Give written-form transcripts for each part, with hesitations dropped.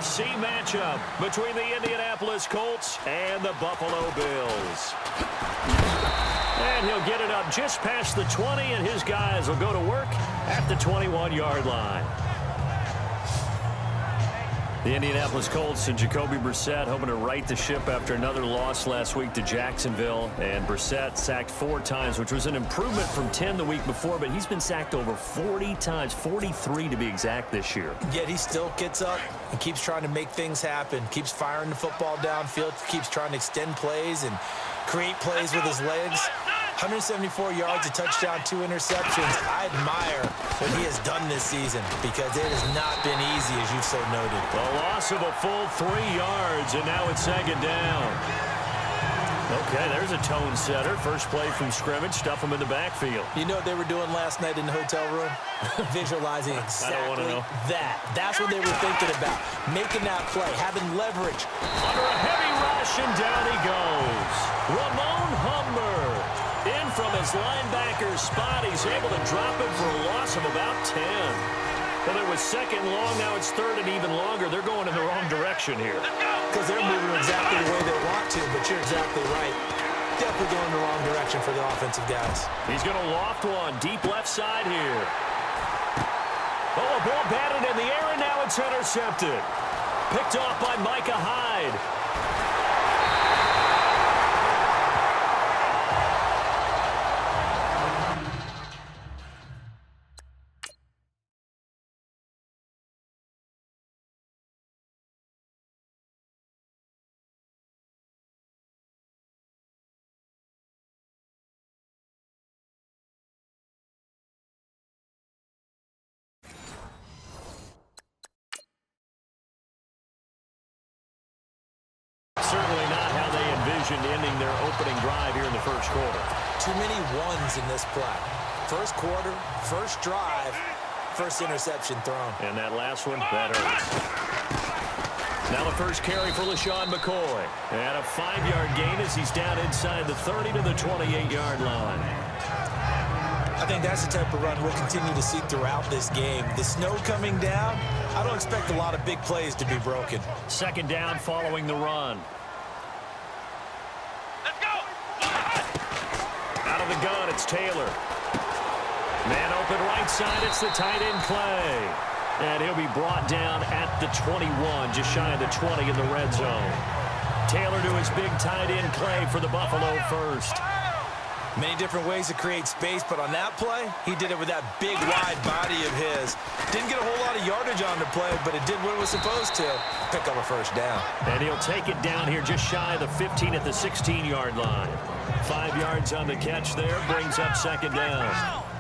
NFC matchup between the Indianapolis Colts and the Buffalo Bills. And he'll get it up just past the 20, and his guys will go to work at the 21-yard line. The Indianapolis Colts and Jacoby Brissett hoping to right the ship after another loss last week to Jacksonville. And Brissett sacked 4 times, which was an improvement from 10 the week before, but he's been sacked over 40 times, 43 to be exact this year. Yet he still gets up and keeps trying to make things happen, keeps firing the football downfield, keeps trying to extend plays and create plays with his legs. 174 yards, a touchdown, 2 interceptions. I admire what he has done this season because it has not been easy, as you've so noted. A loss of a full 3 yards, and now it's 2nd down. Okay, there's a tone setter. First play from scrimmage, stuff him in the backfield. You know what they were doing last night in the hotel room? Visualizing exactly that. That's what they were thinking about. Making that play, having leverage. Under a heavy rush, and down he goes. Ramon Humber. In from his linebacker spot, he's able to drop it for a loss of about 10. Well, it was 2nd long, now it's 3rd and even longer. They're going in the wrong direction here. Because they're moving exactly the way they want to, but you're exactly right. Definitely going in the wrong direction for the offensive guys. He's going to loft one, deep left side here. Oh, a ball batted in the air, and now it's intercepted. Picked off by Micah Hyde. Certainly not how they envisioned ending their opening drive here in the first quarter. Too many ones in this play. First quarter, first drive, first interception thrown. And that last one, that hurts. Now the first carry for LaShawn McCoy. And a 5-yard gain as he's down inside the 30 to the 28-yard line. I think that's the type of run we'll continue to see throughout this game. The snow coming down, I don't expect a lot of big plays to be broken. 2nd down following the run. Let's go! Out of the gun, it's Taylor. Man open right side, it's the tight end Clay. And he'll be brought down at the 21, just shy of the 20 in the red zone. Taylor to his big tight end Clay for the Buffalo first. Many different ways to create space, but on that play, he did it with that big, wide body of his. Didn't get a whole lot of yardage on the play, but it did what it was supposed to. Pick up a first down. And he'll take it down here just shy of the 15 at the 16-yard line. 5 yards on the catch there, brings up 2nd down.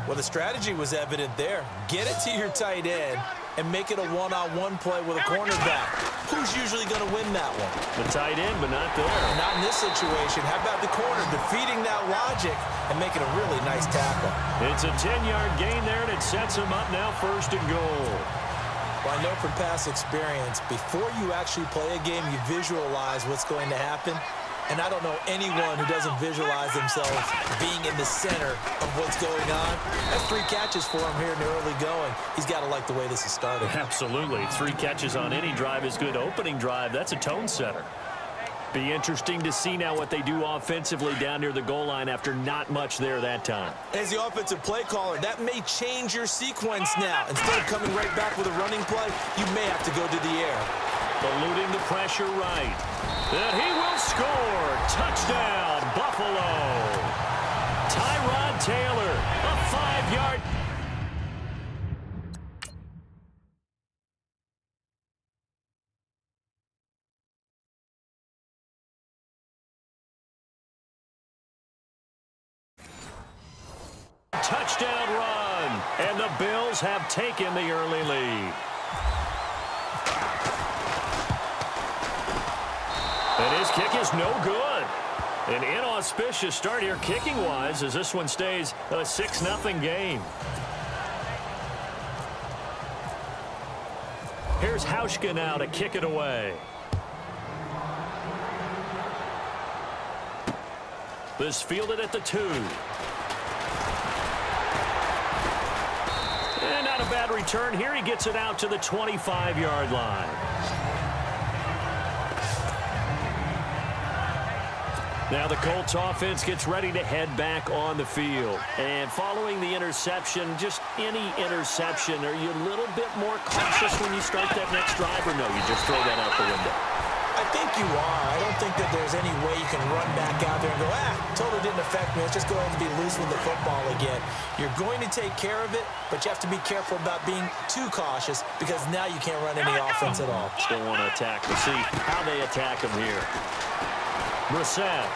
Well, the strategy was evident there. Get it to your tight end and make it a one-on-one play with a cornerback. Who's usually going to win that one? The tight end, but not there. Not in this situation. How about the corner defeating that logic and making a really nice tackle? It's a 10-yard gain there, and it sets him up now 1st and goal. Well, I know from past experience, before you actually play a game, you visualize what's going to happen. And I don't know anyone who doesn't visualize themselves being in the center of what's going on. That's 3 catches for him here in the early going. He's got to like the way this is starting. Absolutely. 3 catches on any drive is good. Opening drive, that's a tone setter. Be interesting to see now what they do offensively down near the goal line after not much there that time. As the offensive play caller, that may change your sequence now. Instead of coming right back with a running play, you may have to go to the air. Eluding the pressure right. And he will score. Touchdown, Buffalo. Tyrod Taylor, a 5-yard. Touchdown run. And the Bills have taken the early lead. And his kick is no good. An inauspicious start here kicking-wise as this one stays a 6-0 game. Here's Hauschka now to kick it away. This fielded at the 2. And not a bad return here. He gets it out to the 25-yard line. Now the Colts offense gets ready to head back on the field. And following the interception, just any interception, are you a little bit more cautious when you start that next drive, or no, you just throw that out the window? I think you are. I don't think that there's any way you can run back out there and go, totally didn't affect me. Let's just go ahead and be loose with the football again. You're going to take care of it, but you have to be careful about being too cautious because now you can't run any offense at all. Still want to attack. We'll see how they attack him here. Brissett.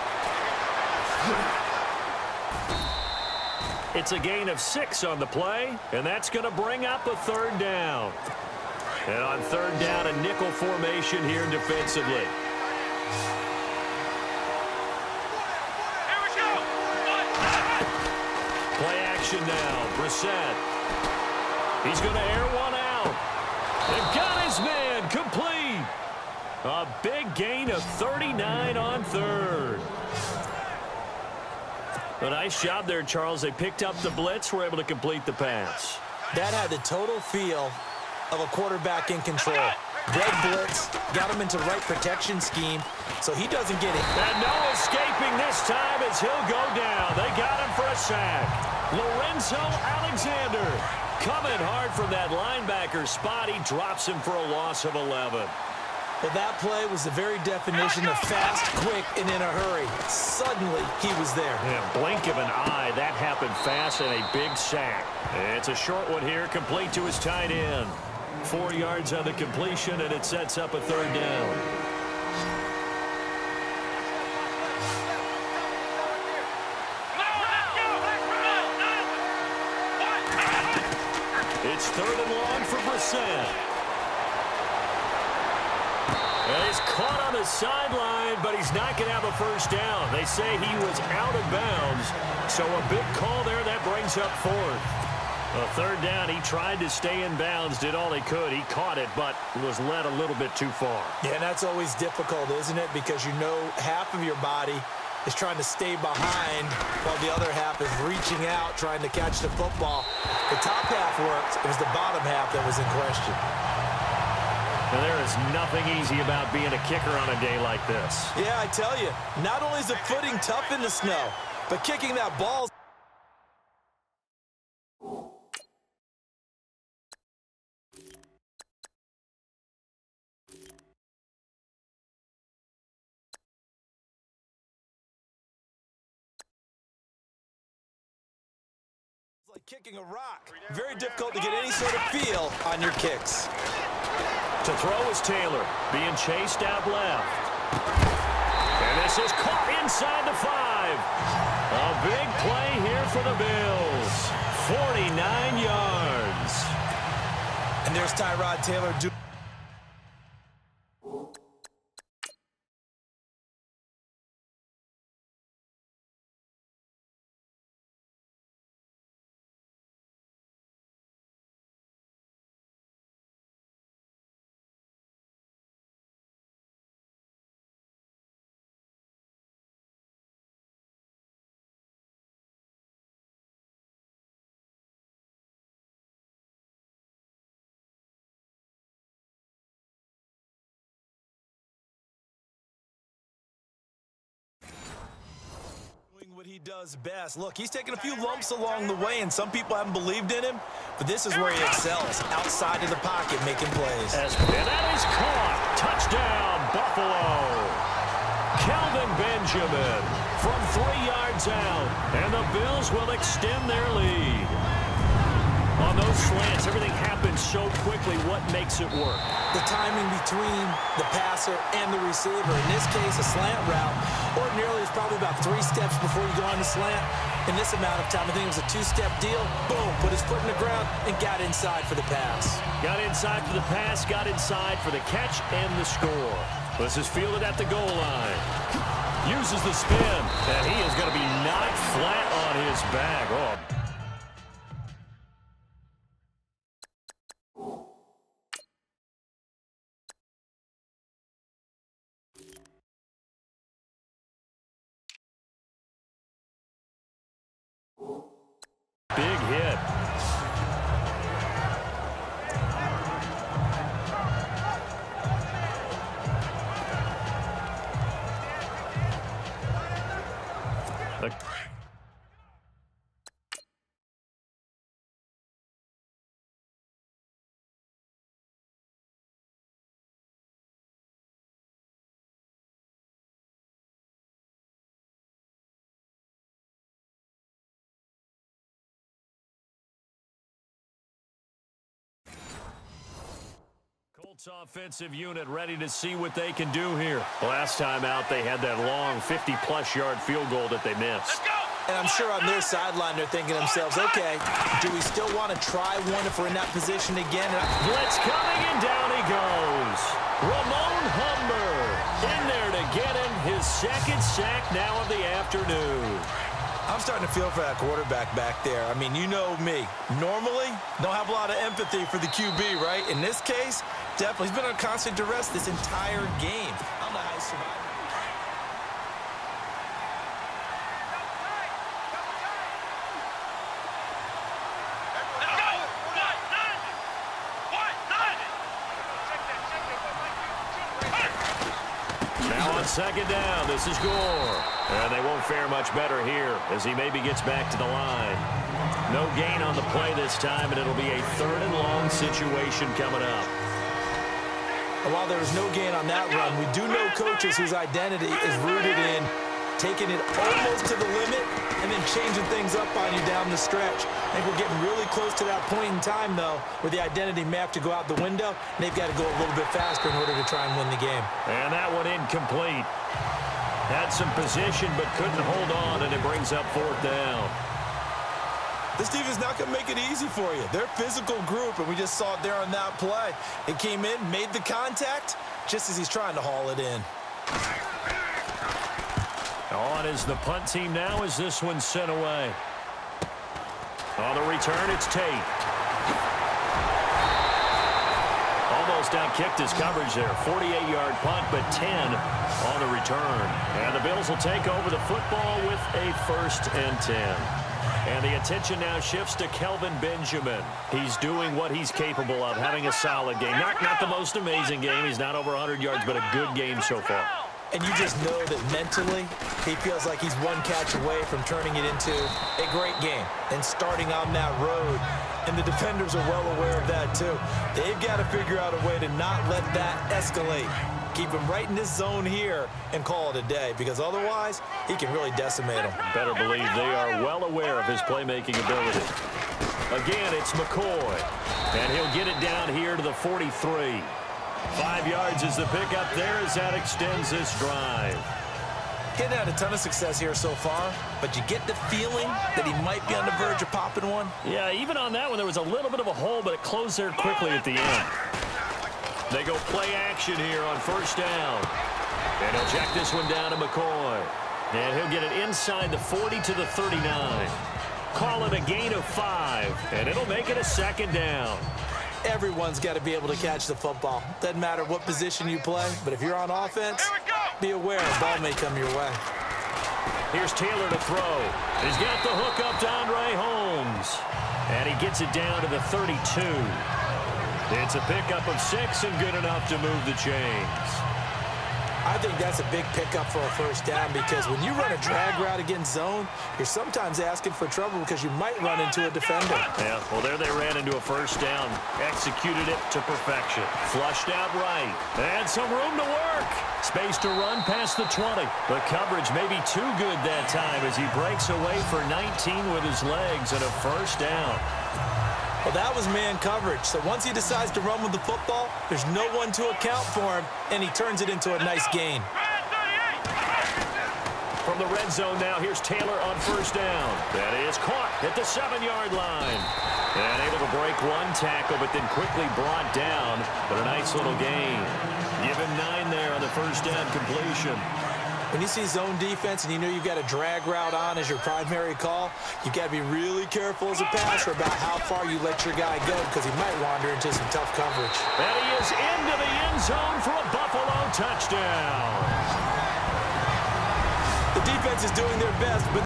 It's a gain of 6 on the play, and that's going to bring up a third down. And on third down, a nickel formation here defensively. Here we go. Play action now. Brissett. He's going to air one out. They've got his man complete. A big gain of 39 on third. A nice job there, Charles. They picked up the blitz, were able to complete the pass. That had the total feel of a quarterback in control. Red blitz, got him into right protection scheme, so he doesn't get it. And no escaping this time as he'll go down. They got him for a sack. Lorenzo Alexander coming hard from that linebacker spot. He drops him for a loss of 11. Well, that play was the very definition of fast, quick, and in a hurry. Suddenly, he was there. Yeah, blink of an eye. That happened fast and a big sack. It's a short one here, complete to his tight end. 4 yards on the completion, and it sets up a third down. It's third and long for Brissett. And he's caught on the sideline, but he's not going to have a first down. They say he was out of bounds, so a big call there that brings up fourth. A third down, he tried to stay in bounds, did all he could. He caught it, but was led a little bit too far. Yeah, and that's always difficult, isn't it? Because you know half of your body is trying to stay behind while the other half is reaching out, trying to catch the football. The top half worked. It was the bottom half that was in question. And there is nothing easy about being a kicker on a day like this. Yeah, I tell you, not only is the footing tough in the snow, but kicking that ball. Like kicking a rock. Very difficult to get any sort of feel on your kicks. To throw is Taylor, being chased out left. And this is caught inside the 5. A big play here for the Bills. 49 yards. And there's Tyrod Taylor. What he does best. Look, he's taken a few lumps along the way, and some people haven't believed in him, but this is where he excels, outside of the pocket, making plays. And that is caught. Touchdown, Buffalo. Kelvin Benjamin from 3 yards out, and the Bills will extend their lead. On those slants, everything happens so quickly. What makes it work? The timing between the passer and the receiver. In this case, a slant route. Ordinarily, it's probably about 3 steps before you go on the slant. In this amount of time, I think it was a 2-step deal. Boom, put his foot in the ground and got inside for the pass. Got inside for the pass, got inside for the catch and the score. This is fielded at the goal line. Uses the spin, and he is going to be knocked flat on his back. Oh. Big hit. Colts offensive unit ready to see what they can do here. Last time out, they had that long 50-plus yard field goal that they missed. And I'm sure on their sideline they're thinking to themselves, okay, do we still want to try one if we're in that position again? Blitz coming, and down he goes. Ramon Humber in there to get him his second sack now of the afternoon. I'm starting to feel for that quarterback back there. I mean, you know me. Normally, don't have a lot of empathy for the QB, right? In this case, definitely. He's been on constant duress this entire game. I don't know how he survived. Now on second down, this is Gore. And they won't fare much better here as he maybe gets back to the line. No gain on the play this time, and it'll be a 3rd and long situation coming up. And while there was no gain on that run, we do know coaches whose identity is rooted in taking it almost to the limit and then changing things up on you down the stretch. I think we're getting really close to that point in time, though, where the identity may have to go out the window, and they've got to go a little bit faster in order to try and win the game. And that one incomplete. Had some position but couldn't hold on, and it brings up 4th down. This defense is not going to make it easy for you. They're a physical group, and we just saw it there on that play. It came in, made the contact, just as he's trying to haul it in. On is the punt team now as this one's sent away. On the return, it's Tate. Almost outkicked his coverage there. 48-yard punt, but 10 on the return. And the Bills will take over the football with a 1st and 10. And the attention now shifts to Kelvin Benjamin. He's doing what he's capable of, having a solid game. Not the most amazing game. He's not over 100 yards, but a good game so far. And you just know that mentally, he feels like he's one catch away from turning it into a great game and starting on that road. And the defenders are well aware of that, too. They've got to figure out a way to not let that escalate. Keep him right in this zone here and call it a day, because otherwise, he can really decimate them. Better believe they are well aware of his playmaking ability. Again, it's McCoy. And he'll get it down here to the 43. 5 yards is the pickup there as that extends this drive. Getting had a ton of success here so far, but you get the feeling that he might be on the verge of popping one. Yeah, even on that one, there was a little bit of a hole, but it closed there quickly at the end. They go play action here on 1st down. And he'll check this one down to McCoy. And he'll get it inside the 40 to the 39. Call it a gain of 5, and it'll make it a 2nd down. Everyone's got to be able to catch the football. Doesn't matter what position you play, but if you're on offense, be aware a ball may come your way. Here's Taylor to throw. He's got the hook up to Andre Holmes. And he gets it down to the 32. It's a pickup of 6 and good enough to move the chains. I think that's a big pickup for a 1st down, because when you run a drag route against zone, you're sometimes asking for trouble because you might run into a defender. Yeah, well, there they ran into a 1st down. Executed it to perfection. Flushed out right. And some room to work. Space to run past the 20. The coverage may be too good that time as he breaks away for 19 with his legs and a 1st down. Well, that was man coverage. So once he decides to run with the football, there's no one to account for him, and he turns it into a nice gain. From the red zone now, here's Taylor on 1st down. That is caught at the 7-yard line. And able to break one tackle, but then quickly brought down. But a nice little gain. Give him 9 there on the 1st down completion. When you see zone defense and you know you've got a drag route on as your primary call, you've got to be really careful as a passer about how far you let your guy go, because he might wander into some tough coverage. And he is into the end zone for a Buffalo touchdown. The defense is doing their best, but